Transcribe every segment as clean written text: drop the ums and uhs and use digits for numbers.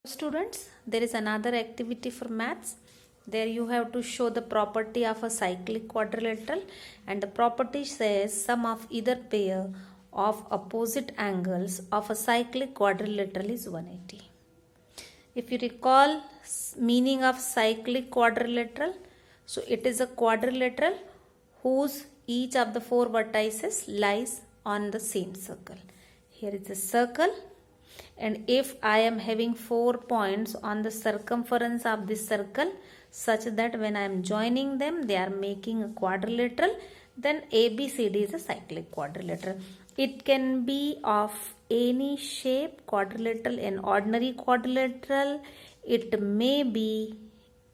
Students, there is another activity for maths. There you have to show the property of a cyclic quadrilateral, and the property says sum of either pair of opposite angles of a cyclic quadrilateral is 180. If you recall meaning of cyclic quadrilateral, so it is a quadrilateral whose each of the four vertices lies on the same circle. Here is a circle, and if I am having 4 points on the circumference of this circle such that when I am joining them they are making a quadrilateral, then ABCD is a cyclic quadrilateral. It can be of any shape, quadrilateral, an ordinary quadrilateral, it may be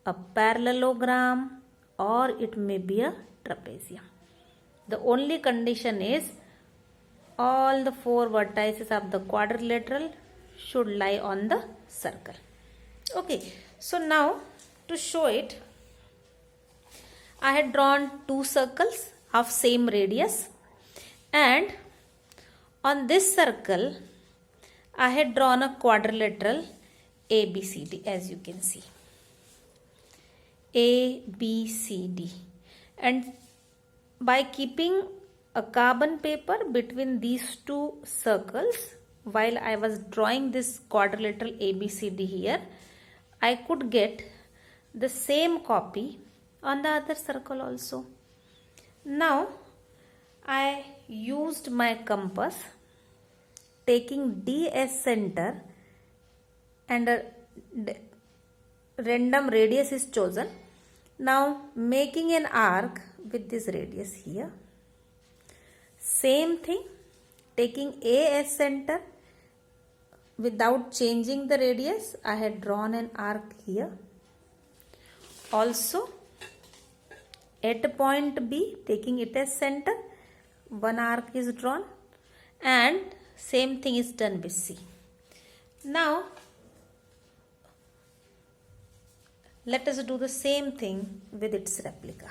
a parallelogram, or it may be a trapezium. The only condition is all the four vertices of the quadrilateral should lie on the circle. Okay, so now to show it, I had drawn two circles of same radius, and on this circle I had drawn a quadrilateral ABCD, as you can see, ABCD, and by keeping a carbon paper between these two circles while I was drawing this quadrilateral ABCD here, I could get the same copy on the other circle also. Now I used my compass, taking D as center, and a random radius is chosen. Now making an arc with this radius here. Same thing, taking A as center, without changing the radius, I had drawn an arc here. Also, at point B, taking it as center, one arc is drawn, and same thing is done with C. Now, let us do the same thing with its replica.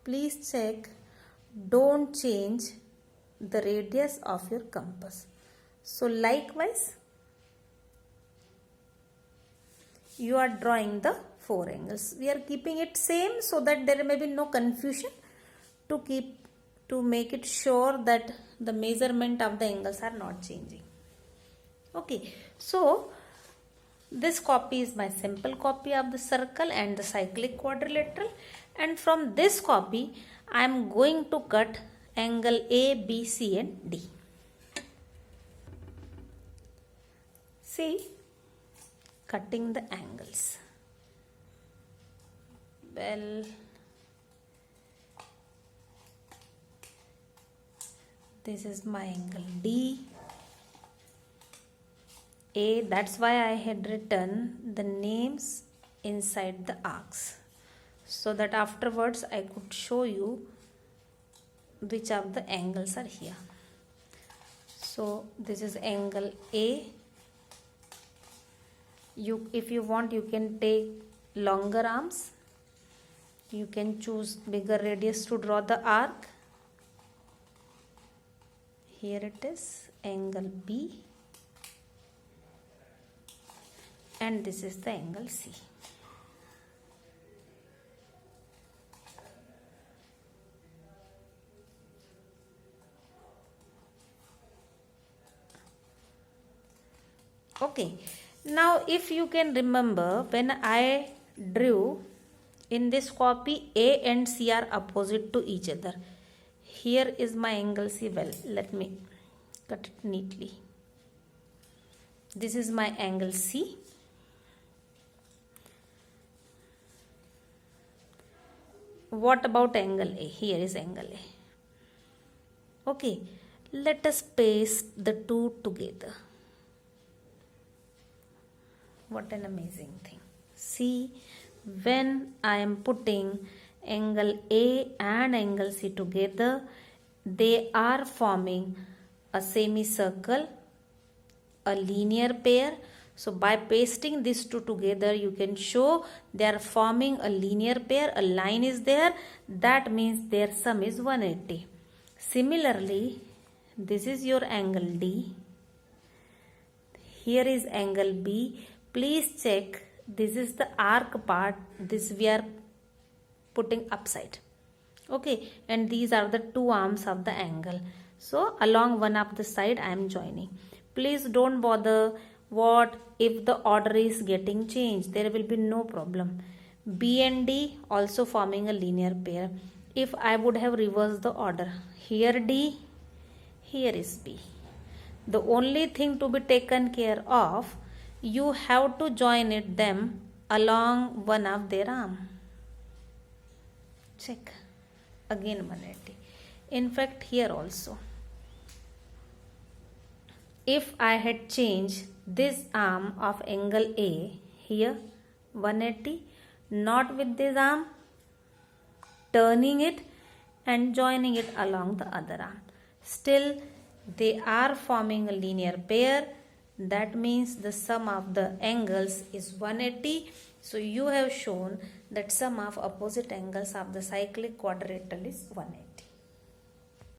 Please check, don't change the radius of your compass. So likewise, you are drawing the four angles. We are keeping it same so that there may be no confusion, to make it sure that the measurement of the angles are not changing. Okay, so this copy is my simple copy of the circle and the cyclic quadrilateral, and from this copy I am going to cut angle A, B, C and D. See, cutting the angles. Well, this is my angle D. A, that's why I had written the names inside the arcs, so that afterwards I could show you which of the angles are here. So this is angle A. If you want, you can take longer arms. You can choose bigger radius to draw the arc. Here it is, angle B. And this is the angle C. Okay, now if you can remember, when I drew in this copy, A and C are opposite to each other. Here is my angle C. Well, let me cut it neatly. This is my angle C. What about angle A? Here is angle A. Okay, let us paste the two together. What an amazing thing. See, when I am putting angle A and angle C together, they are forming a semicircle, a linear pair. So by pasting these two together, you can show they are forming a linear pair. A line is there. That means their sum is 180. Similarly, this is your angle D, here is angle B. Please check, this is the arc part, this we are putting upside. Okay, and these are the two arms of the angle. So along one of the side I am joining. Please don't bother what if the order is getting changed. There will be no problem. B and D also forming a linear pair. If I would have reversed the order, here D, here is B. The only thing to be taken care of, you have to join it them along one of their arm. Check. Again 180. In fact, here also, if I had changed this arm of angle A here 180, not with this arm, turning it and joining it along the other arm, still they are forming a linear pair. That means the sum of the angles is 180. So you have shown that sum of opposite angles of the cyclic quadrilateral is 180.